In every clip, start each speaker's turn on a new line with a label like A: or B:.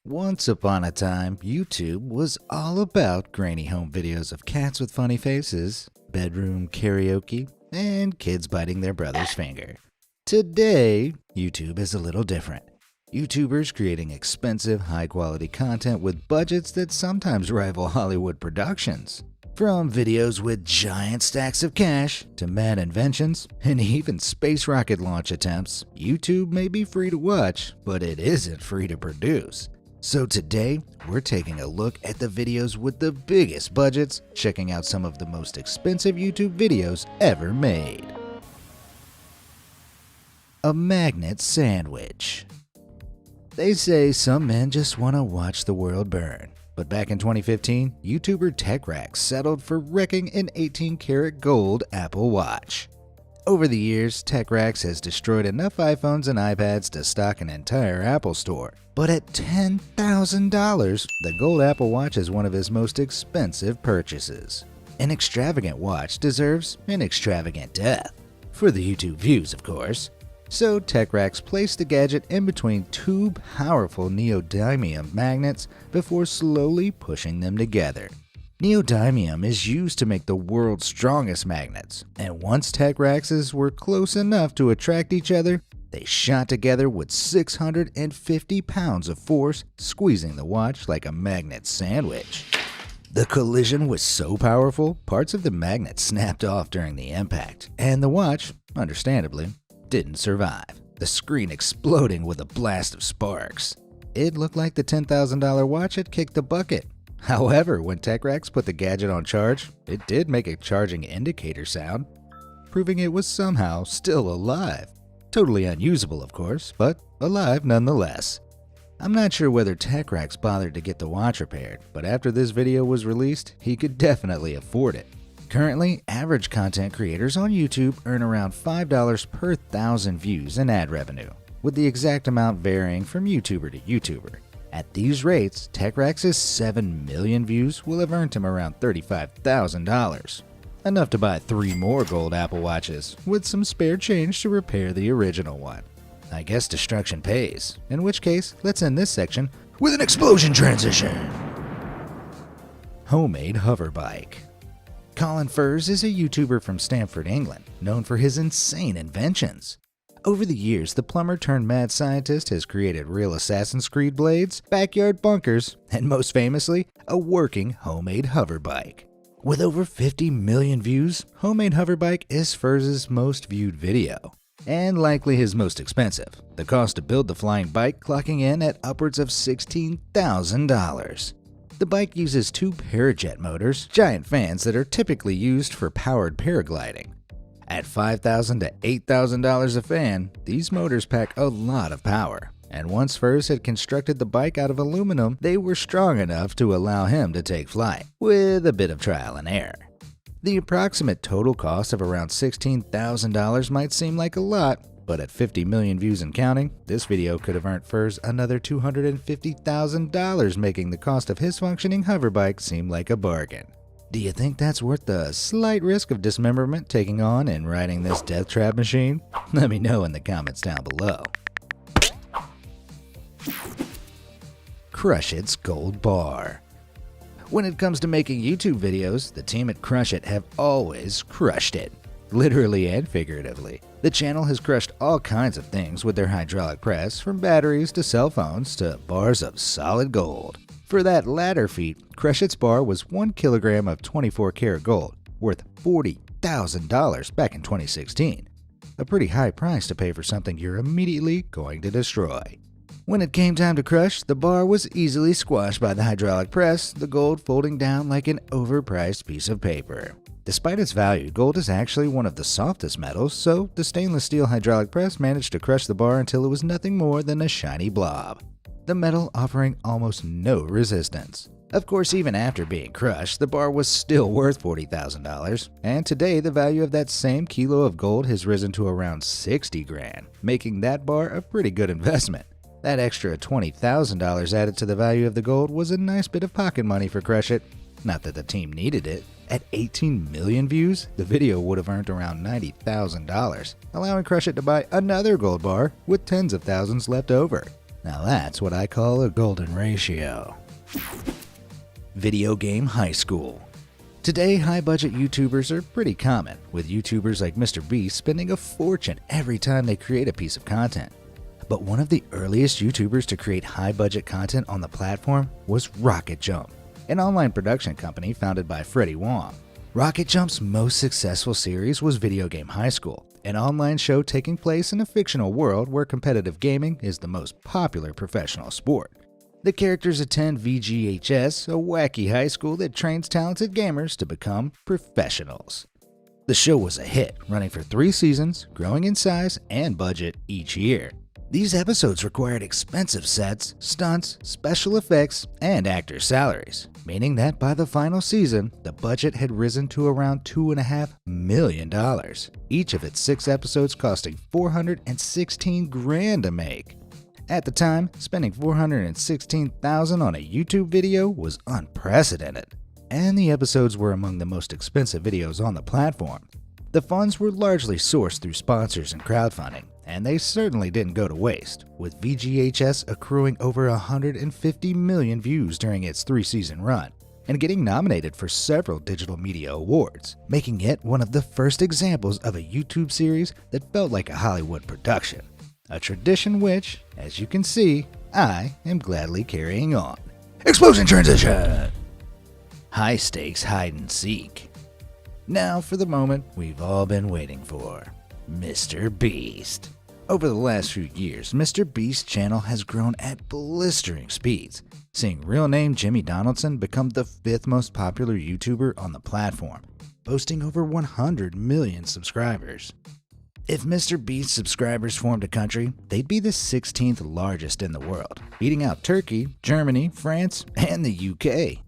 A: Once upon a time, YouTube was all about grainy home videos of cats with funny faces, bedroom karaoke, and kids biting their brother's finger. Today, YouTube is a little different. YouTubers creating expensive, high-quality content with budgets that sometimes rival Hollywood productions. From videos with giant stacks of cash to mad inventions and even space rocket launch attempts, YouTube may be free to watch, but it isn't free to produce. So today, we're taking a look at the videos with the biggest budgets, checking out some of the most expensive YouTube videos ever made. A magnet sandwich. They say some men just want to watch the world burn. But back in 2015, YouTuber TechRax settled for wrecking an 18-karat gold Apple Watch. Over the years, TechRax has destroyed enough iPhones and iPads to stock an entire Apple store. But at $10,000, the gold Apple Watch is one of his most expensive purchases. An extravagant watch deserves an extravagant death. For the YouTube views, of course. So TechRax placed the gadget in between two powerful neodymium magnets before slowly pushing them together. Neodymium is used to make the world's strongest magnets, and once TechRaxes were close enough to attract each other, they shot together with 650 pounds of force, squeezing the watch like a magnet sandwich. The collision was so powerful, parts of the magnet snapped off during the impact, and the watch, understandably, didn't survive, the screen exploding with a blast of sparks. It looked like the $10,000 watch had kicked the bucket. However, when TechRax put the gadget on charge, it did make a charging indicator sound, proving it was somehow still alive. Totally unusable, of course, but alive nonetheless. I'm not sure whether TechRax bothered to get the watch repaired, but after this video was released, he could definitely afford it. Currently, average content creators on YouTube earn around $5 per 1,000 views in ad revenue, with the exact amount varying from YouTuber to YouTuber. At these rates, TechRax's 7 million views will have earned him around $35,000. Enough to buy 3 more gold Apple Watches, with some spare change to repair the original one. I guess destruction pays, in which case, let's end this section with an explosion transition. Homemade hover bike. Colin Furze is a YouTuber from Stamford, England, known for his insane inventions. Over the years, the plumber turned mad scientist has created real Assassin's Creed blades, backyard bunkers, and most famously, a working homemade hover bike. With over 50 million views, Homemade Hover Bike is Furze's most viewed video, and likely his most expensive, the cost to build the flying bike clocking in at upwards of $16,000. The bike uses 2 Parajet motors, giant fans that are typically used for powered paragliding. At $5,000 to $8,000 a fan, these motors pack a lot of power, and once Furze had constructed the bike out of aluminum, they were strong enough to allow him to take flight, with a bit of trial and error. The approximate total cost of around $16,000 might seem like a lot, but at 50 million views and counting, this video could have earned Furze another $250,000, making the cost of his functioning hover bike seem like a bargain. Do you think that's worth the slight risk of dismemberment taking on and riding this death trap machine? Let me know in the comments down below. Crush It's Gold Bar. When it comes to making YouTube videos, the team at Crush It have always crushed it. Literally and figuratively. The channel has crushed all kinds of things with their hydraulic press, from batteries to cell phones to bars of solid gold. For that latter feat, Crush It's bar was 1 kilogram of 24-karat gold, worth $40,000 back in 2016. A pretty high price to pay for something you're immediately going to destroy. When it came time to crush, the bar was easily squashed by the hydraulic press, the gold folding down like an overpriced piece of paper. Despite its value, gold is actually one of the softest metals, so the stainless steel hydraulic press managed to crush the bar until it was nothing more than a shiny blob, the metal offering almost no resistance. Of course, even after being crushed, the bar was still worth $40,000, and today the value of that same kilo of gold has risen to around 60 grand, making that bar a pretty good investment. That extra $20,000 added to the value of the gold was a nice bit of pocket money for Crush It. Not that the team needed it. At 18 million views, the video would have earned around $90,000, allowing Crush It to buy another gold bar with tens of thousands left over. Now that's what I call a golden ratio. Video game high school. Today, high-budget YouTubers are pretty common, with YouTubers like MrBeast spending a fortune every time they create a piece of content. But one of the earliest YouTubers to create high-budget content on the platform was Rocket Jump, an online production company founded by Freddie Wong. Rocket Jump's most successful series was Video Game High School, an online show taking place in a fictional world where competitive gaming is the most popular professional sport. The characters attend VGHS, a wacky high school that trains talented gamers to become professionals. The show was a hit, running for 3 seasons, growing in size and budget each year. These episodes required expensive sets, stunts, special effects, and actor salaries, meaning that by the final season, the budget had risen to around $2.5 million, each of its 6 episodes costing $416,000 to make. At the time, spending $416,000 on a YouTube video was unprecedented, and the episodes were among the most expensive videos on the platform. The funds were largely sourced through sponsors and crowdfunding, and they certainly didn't go to waste, with VGHS accruing over 150 million views during its 3-season run, and getting nominated for several digital media awards, making it one of the first examples of a YouTube series that felt like a Hollywood production. A tradition which, as you can see, I am gladly carrying on. Explosion transition! High stakes hide and seek. Now for the moment we've all been waiting for. MrBeast. Over the last few years, MrBeast's channel has grown at blistering speeds, seeing real name Jimmy Donaldson become the 5th most popular YouTuber on the platform, boasting over 100 million subscribers. If MrBeast subscribers formed a country, they'd be the 16th largest in the world, beating out Turkey, Germany, France, and the UK.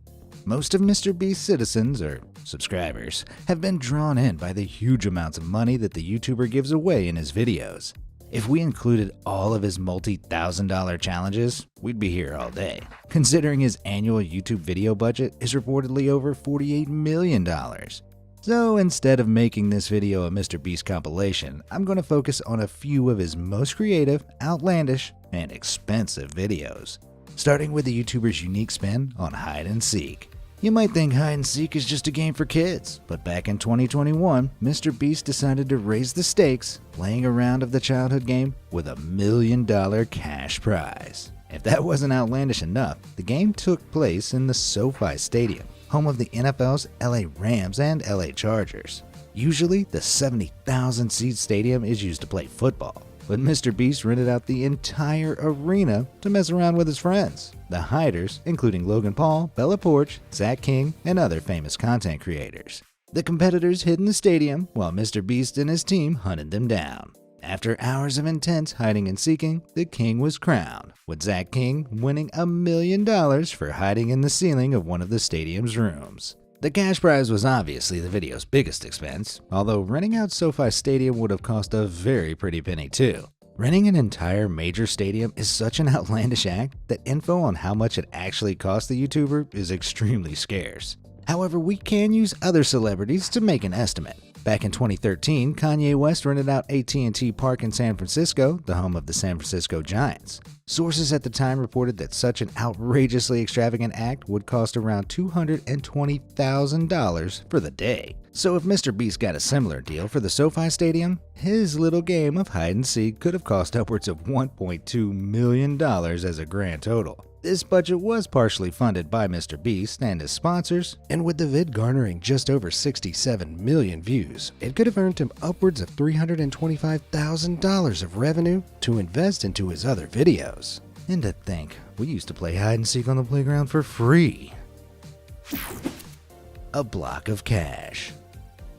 A: Most of MrBeast's citizens, or subscribers, have been drawn in by the huge amounts of money that the YouTuber gives away in his videos. If we included all of his multi-$1,000 challenges, we'd be here all day, considering his annual YouTube video budget is reportedly over $48 million. So instead of making this video a MrBeast compilation, I'm going to focus on a few of his most creative, outlandish, and expensive videos, starting with the YouTuber's unique spin on hide and seek. You might think hide and seek is just a game for kids, but back in 2021, MrBeast decided to raise the stakes, playing a round of the childhood game with $1 million cash prize. If that wasn't outlandish enough, the game took place in the SoFi Stadium, home of the NFL's LA Rams and LA Chargers. Usually, the 70,000-seat stadium is used to play football, but MrBeast rented out the entire arena to mess around with his friends, the hiders, including Logan Paul, Bella Poarch, Zach King, and other famous content creators. The competitors hid in the stadium while MrBeast and his team hunted them down. After hours of intense hiding and seeking, the king was crowned, with Zach King winning $1 million for hiding in the ceiling of one of the stadium's rooms. The cash prize was obviously the video's biggest expense, although renting out SoFi Stadium would have cost a very pretty penny too. Renting an entire major stadium is such an outlandish act that info on how much it actually cost the YouTuber is extremely scarce. However, we can use other celebrities to make an estimate. Back in 2013, Kanye West rented out AT&T Park in San Francisco, the home of the San Francisco Giants. Sources at the time reported that such an outrageously extravagant act would cost around $220,000 for the day. So if MrBeast got a similar deal for the SoFi Stadium, his little game of hide and seek could have cost upwards of $1.2 million as a grand total. This budget was partially funded by MrBeast and his sponsors, and with the vid garnering just over 67 million views, it could have earned him upwards of $325,000 of revenue to invest into his other videos. And to think, we used to play hide and seek on the playground for free. A block of cash.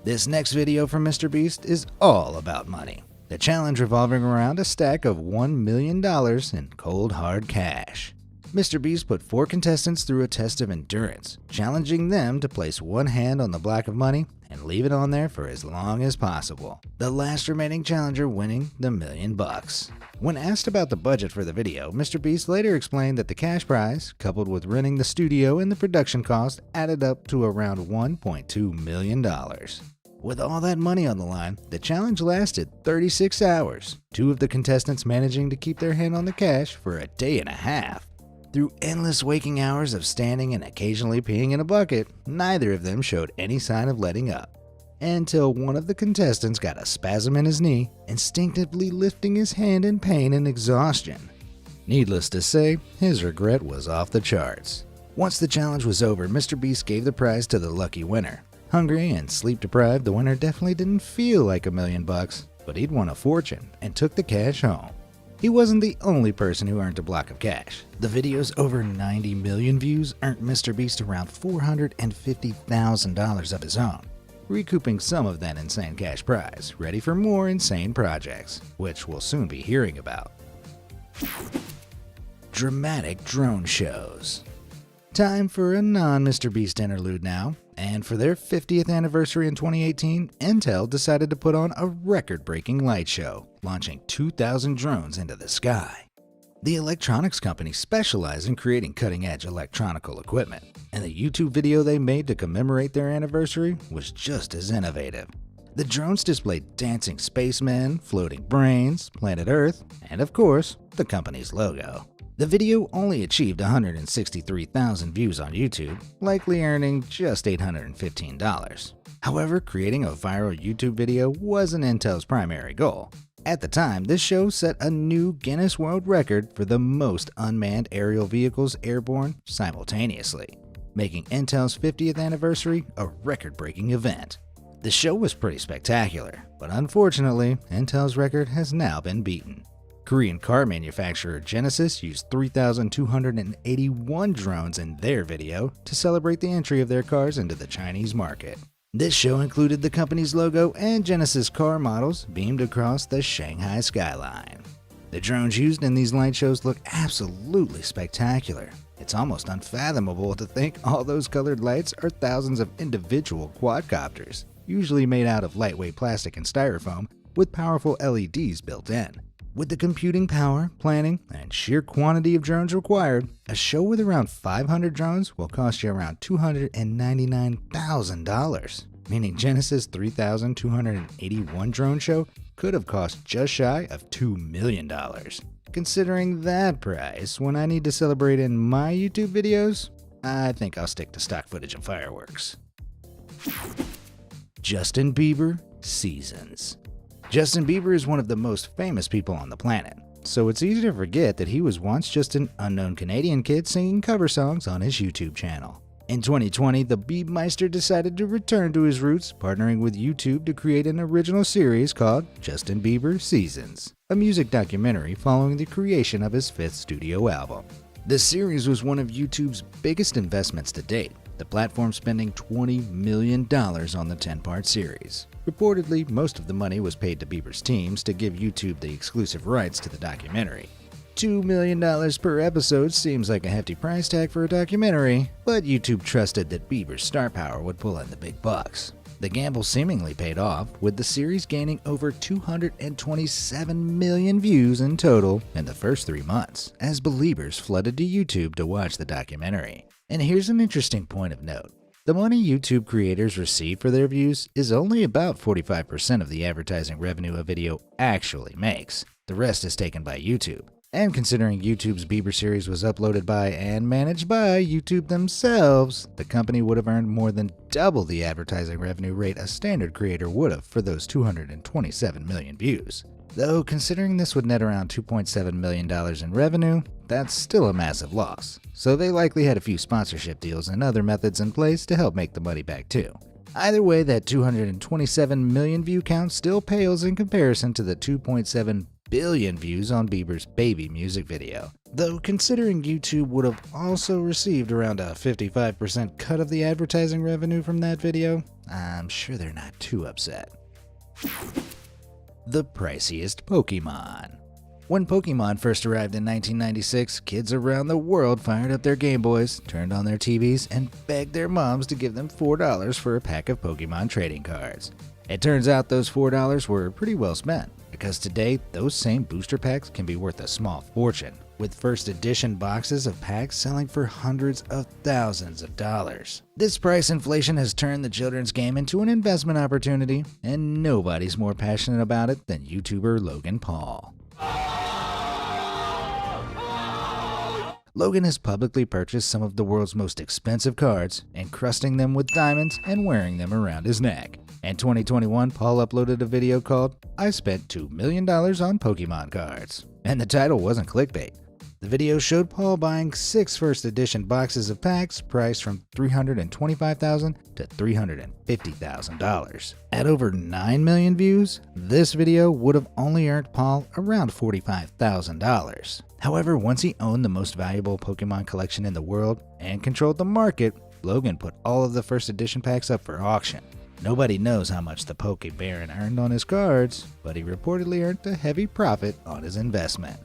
A: This next video from MrBeast is all about money. The challenge revolving around a stack of $1 million in cold hard cash. MrBeast put 4 contestants through a test of endurance, challenging them to place one hand on the block of money and leave it on there for as long as possible, the last remaining challenger winning the $1 million. When asked about the budget for the video, MrBeast later explained that the cash prize, coupled with renting the studio and the production cost, added up to around $1.2 million. With all that money on the line, the challenge lasted 36 hours, 2 of the contestants managing to keep their hand on the cash for a day and a half. Through endless waking hours of standing and occasionally peeing in a bucket, neither of them showed any sign of letting up. Until one of the contestants got a spasm in his knee, instinctively lifting his hand in pain and exhaustion. Needless to say, his regret was off the charts. Once the challenge was over, Mr. Beast gave the prize to the lucky winner. Hungry and sleep-deprived, the winner definitely didn't feel like $1,000,000, but he'd won a fortune and took the cash home. He wasn't the only person who earned a block of cash. The video's over 90 million views earned Mr. Beast around $450,000 of his own, recouping some of that insane cash prize, ready for more insane projects, which we'll soon be hearing about. Dramatic drone shows. Time for a non-Mr. Beast interlude now, and for their 50th anniversary in 2018, Intel decided to put on a record-breaking light show, launching 2,000 drones into the sky. The electronics company specialized in creating cutting-edge electronical equipment, and the YouTube video they made to commemorate their anniversary was just as innovative. The drones displayed dancing spacemen, floating brains, planet Earth, and of course, the company's logo. The video only achieved 163,000 views on YouTube, likely earning just $815. However, creating a viral YouTube video wasn't Intel's primary goal. At the time, this show set a new Guinness World Record for the most unmanned aerial vehicles airborne simultaneously, making Intel's 50th anniversary a record-breaking event. The show was pretty spectacular, but unfortunately, Intel's record has now been beaten. Korean car manufacturer Genesis used 3,281 drones in their video to celebrate the entry of their cars into the Chinese market. This show included the company's logo and Genesis car models beamed across the Shanghai skyline. The drones used in these light shows look absolutely spectacular. It's almost unfathomable to think all those colored lights are thousands of individual quadcopters, usually made out of lightweight plastic and styrofoam with powerful LEDs built in. With the computing power, planning, and sheer quantity of drones required, a show with around 500 drones will cost you around $299,000, meaning Genesis' 3,281 drone show could have cost just shy of $2 million. Considering that price, when I need to celebrate in my YouTube videos, I think I'll stick to stock footage of fireworks. Justin Bieber Seasons. Justin Bieber is one of the most famous people on the planet, so it's easy to forget that he was once just an unknown Canadian kid singing cover songs on his YouTube channel. In 2020, the Biebmeister decided to return to his roots, partnering with YouTube to create an original series called Justin Bieber Seasons, a music documentary following the creation of his 5th studio album. This series was one of YouTube's biggest investments to date, the platform spending $20 million on the 10-part series. Reportedly, most of the money was paid to Bieber's teams to give YouTube the exclusive rights to the documentary. $2 million per episode seems like a hefty price tag for a documentary, but YouTube trusted that Bieber's star power would pull in the big bucks. The gamble seemingly paid off, with the series gaining over 227 million views in total in the first 3 months, as believers flooded to YouTube to watch the documentary. And here's an interesting point of note. The money YouTube creators receive for their views is only about 45% of the advertising revenue a video actually makes. The rest is taken by YouTube. And considering YouTube's Bieber series was uploaded by and managed by YouTube themselves, the company would have earned more than double the advertising revenue rate a standard creator would have for those 227 million views. Though considering this would net around $2.7 million in revenue, that's still a massive loss. So they likely had a few sponsorship deals and other methods in place to help make the money back too. Either way, that 227 million view count still pales in comparison to the 2.7 billion views on Bieber's Baby music video. Though considering YouTube would have also received around a 55% cut of the advertising revenue from that video, I'm sure they're not too upset. The priciest Pokemon. When Pokemon first arrived in 1996, kids around the world fired up their Game Boys, turned on their TVs, and begged their moms to give them $4 for a pack of Pokemon trading cards. It turns out those $4 were pretty well spent, because today those same booster packs can be worth a small fortune, with first edition boxes of packs selling for hundreds of thousands of dollars. This price inflation has turned the children's game into an investment opportunity, and nobody's more passionate about it than YouTuber Logan Paul. Logan has publicly purchased some of the world's most expensive cards, encrusting them with diamonds and wearing them around his neck. In 2021, Paul uploaded a video called "I Spent $2 Million on Pokemon Cards," and the title wasn't clickbait. The video showed Paul buying 6 first edition boxes of packs priced from $325,000 to $350,000. At over 9 million views, this video would have only earned Paul around $45,000. However, once he owned the most valuable Pokemon collection in the world and controlled the market, Logan put all of the first edition packs up for auction. Nobody knows how much the Poke Baron earned on his cards, but he reportedly earned a heavy profit on his investment.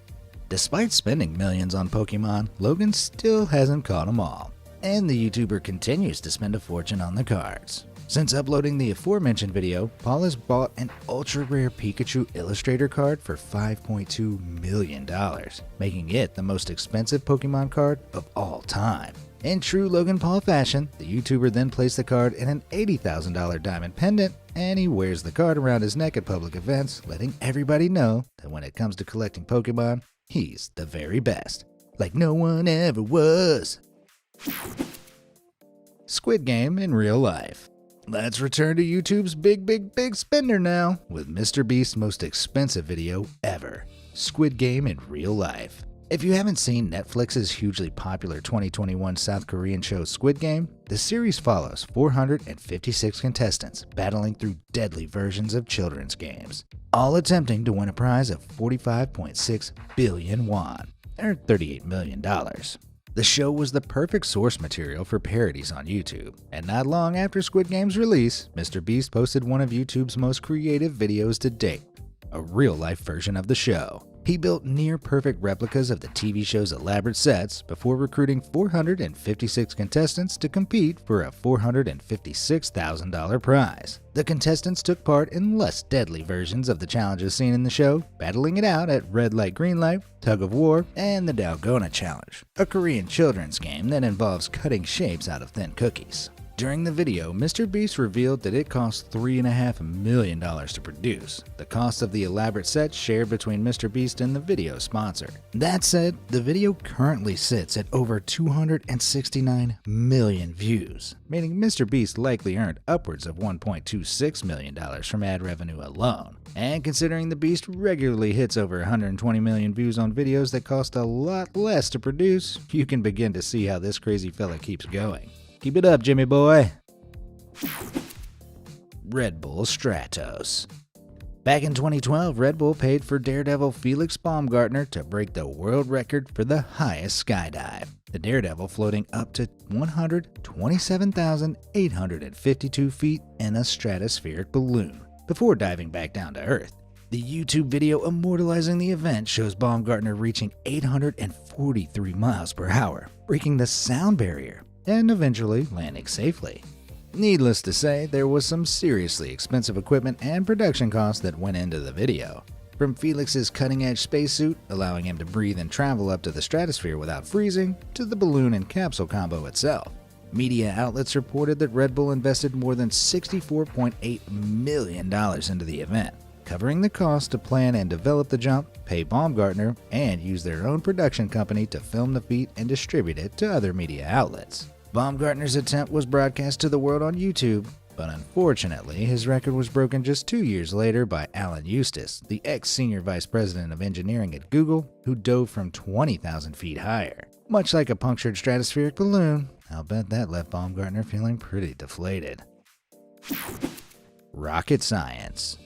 A: Despite spending millions on Pokemon, Logan still hasn't caught them all, and the YouTuber continues to spend a fortune on the cards. Since uploading the aforementioned video, Paul has bought an ultra-rare Pikachu Illustrator card for $5.2 million, making it the most expensive Pokemon card of all time. In true Logan Paul fashion, the YouTuber then placed the card in an $80,000 diamond pendant, and he wears the card around his neck at public events, letting everybody know that when it comes to collecting Pokemon, he's the very best, like no one ever was. Squid Game in real life. Let's return to YouTube's big spender now with MrBeast's most expensive video ever, Squid Game in real life. If you haven't seen Netflix's hugely popular 2021 South Korean show Squid Game, the series follows 456 contestants battling through deadly versions of children's games, all attempting to win a prize of 45.6 billion won, or $38 million. The show was the perfect source material for parodies on YouTube, and not long after Squid Game's release, MrBeast posted one of YouTube's most creative videos to date, a real-life version of the show. He built near-perfect replicas of the TV show's elaborate sets before recruiting 456 contestants to compete for a $456,000 prize. The contestants took part in less deadly versions of the challenges seen in the show, battling it out at Red Light Green Light, Tug of War, and the Dalgona Challenge, a Korean children's game that involves cutting shapes out of thin cookies. During the video, MrBeast revealed that it cost $3.5 million to produce, the cost of the elaborate set shared between MrBeast and the video sponsor. That said, the video currently sits at over 269 million views, meaning MrBeast likely earned upwards of $1.26 million from ad revenue alone. And considering the Beast regularly hits over 120 million views on videos that cost a lot less to produce, you can begin to see how this crazy fella keeps going. Keep it up, Jimmy boy. Red Bull Stratos. Back in 2012, Red Bull paid for Daredevil Felix Baumgartner to break the world record for the highest skydive, the Daredevil floating up to 127,852 feet in a stratospheric balloon, before diving back down to Earth. The YouTube video immortalizing the event shows Baumgartner reaching 843 miles per hour, breaking the sound barrier, and eventually landing safely. Needless to say, there was some seriously expensive equipment and production costs that went into the video. From Felix's cutting-edge spacesuit, allowing him to breathe and travel up to the stratosphere without freezing, to the balloon and capsule combo itself. Media outlets reported that Red Bull invested more than $64.8 million into the event, covering the cost to plan and develop the jump, pay Baumgartner, and use their own production company to film the feat and distribute it to other media outlets. Baumgartner's attempt was broadcast to the world on YouTube, but unfortunately his record was broken just 2 years later by Alan Eustace, the ex-senior vice president of engineering at Google, who dove from 20,000 feet higher. Much like a punctured stratospheric balloon, I'll bet that left Baumgartner feeling pretty deflated. Rocket science.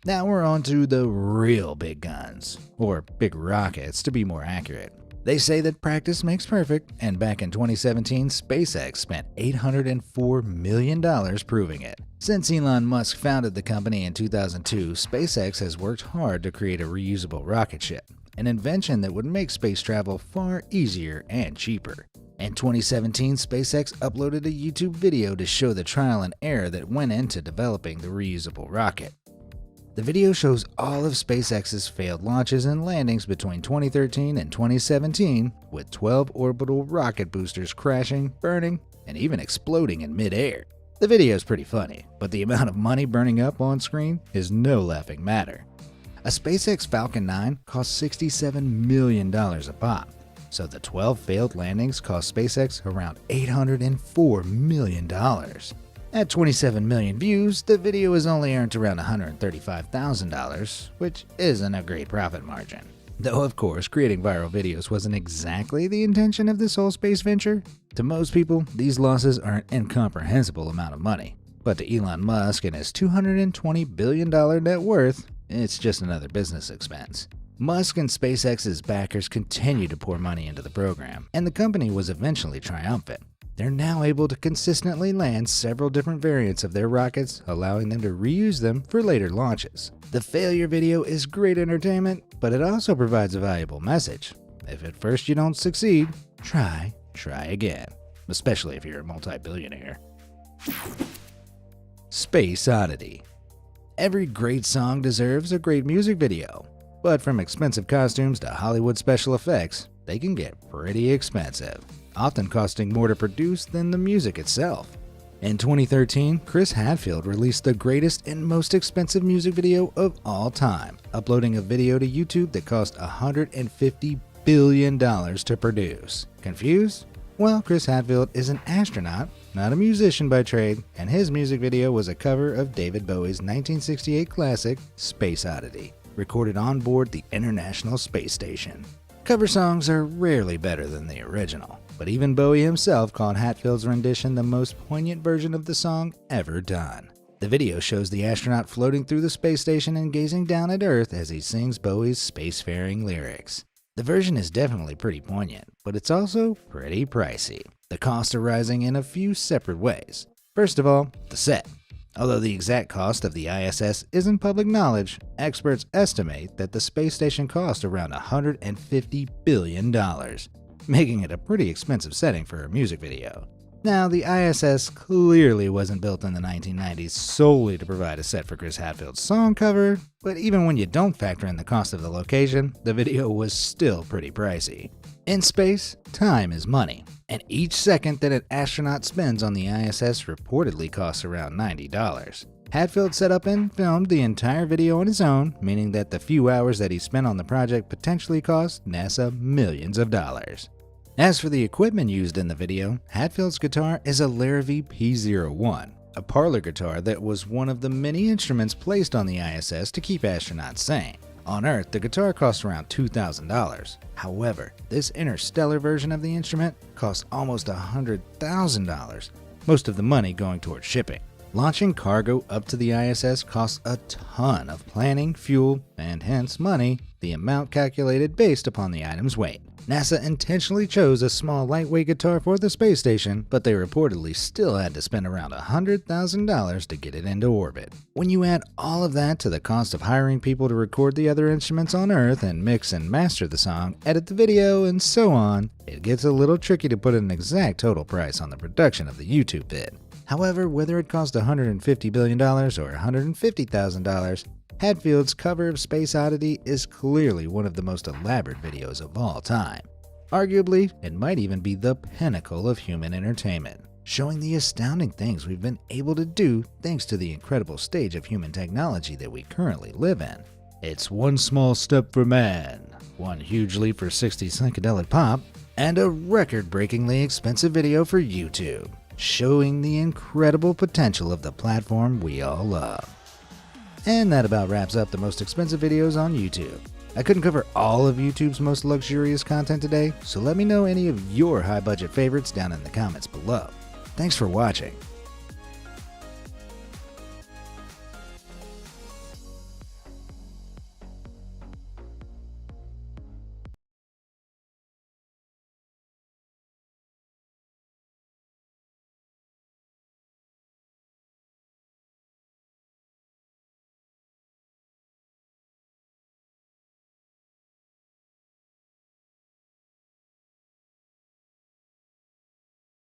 A: Now we're on to the real big guns, or big rockets to be more accurate. They say that practice makes perfect, and back in 2017, SpaceX spent $804 million proving it. Since Elon Musk founded the company in 2002, SpaceX has worked hard to create a reusable rocket ship, an invention that would make space travel far easier and cheaper. In 2017, SpaceX uploaded a YouTube video to show the trial and error that went into developing the reusable rocket. The video shows all of SpaceX's failed launches and landings between 2013 and 2017, with 12 orbital rocket boosters crashing, burning, and even exploding in mid-air. The video is pretty funny, but the amount of money burning up on screen is no laughing matter. A SpaceX Falcon 9 cost $67 million a pop, so the 12 failed landings cost SpaceX around $804 million. At 27 million views, the video has only earned around $135,000, which isn't a great profit margin. Though of course, creating viral videos wasn't exactly the intention of this whole space venture. To most people, these losses are an incomprehensible amount of money. But to Elon Musk and his $220 billion net worth, it's just another business expense. Musk and SpaceX's backers continue to pour money into the program, and the company was eventually triumphant. They're now able to consistently land several different variants of their rockets, allowing them to reuse them for later launches. The failure video is great entertainment, but it also provides a valuable message. If at first you don't succeed, try again, especially if you're a multi-billionaire. Space Oddity. Every great song deserves a great music video, but from expensive costumes to Hollywood special effects, they can get pretty expensive, often costing more to produce than the music itself. In 2013, Chris Hadfield released the greatest and most expensive music video of all time, uploading a video to YouTube that cost $150 billion to produce. Confused? Well, Chris Hadfield is an astronaut, not a musician by trade, and his music video was a cover of David Bowie's 1968 classic, Space Oddity, recorded on board the International Space Station. Cover songs are rarely better than the original, but even Bowie himself called Hatfield's rendition the most poignant version of the song ever done. The video shows the astronaut floating through the space station and gazing down at Earth as he sings Bowie's spacefaring lyrics. The version is definitely pretty poignant, but it's also pretty pricey, the cost arising in a few separate ways. First of all, the set. Although the exact cost of the ISS isn't public knowledge, experts estimate that the space station cost around $150 billion, making it a pretty expensive setting for a music video. Now, the ISS clearly wasn't built in the 1990s solely to provide a set for Chris Hadfield's song cover, but even when you don't factor in the cost of the location, the video was still pretty pricey. In space, time is money, and each second that an astronaut spends on the ISS reportedly costs around $90. Hadfield set up and filmed the entire video on his own, meaning that the few hours that he spent on the project potentially cost NASA millions of dollars. As for the equipment used in the video, Hadfield's guitar is a Larrivee P01, a parlor guitar that was one of the many instruments placed on the ISS to keep astronauts sane. On Earth, the guitar costs around $2,000. However, this interstellar version of the instrument costs almost $100,000, most of the money going towards shipping. Launching cargo up to the ISS costs a ton of planning, fuel, and hence money, the amount calculated based upon the item's weight. NASA intentionally chose a small lightweight guitar for the space station, but they reportedly still had to spend around $100,000 to get it into orbit. When you add all of that to the cost of hiring people to record the other instruments on Earth and mix and master the song, edit the video, and so on, it gets a little tricky to put an exact total price on the production of the YouTube vid. However, whether it cost $150 billion or $150,000, Hadfield's cover of Space Oddity is clearly one of the most elaborate videos of all time. Arguably, it might even be the pinnacle of human entertainment, showing the astounding things we've been able to do thanks to the incredible stage of human technology that we currently live in. It's one small step for man, one huge leap for 60s psychedelic pop, and a record-breakingly expensive video for YouTube, showing the incredible potential of the platform we all love. And that about wraps up the most expensive videos on YouTube. I couldn't cover all of YouTube's most luxurious content today, so let me know any of your high-budget favorites down in the comments below. Thanks for watching.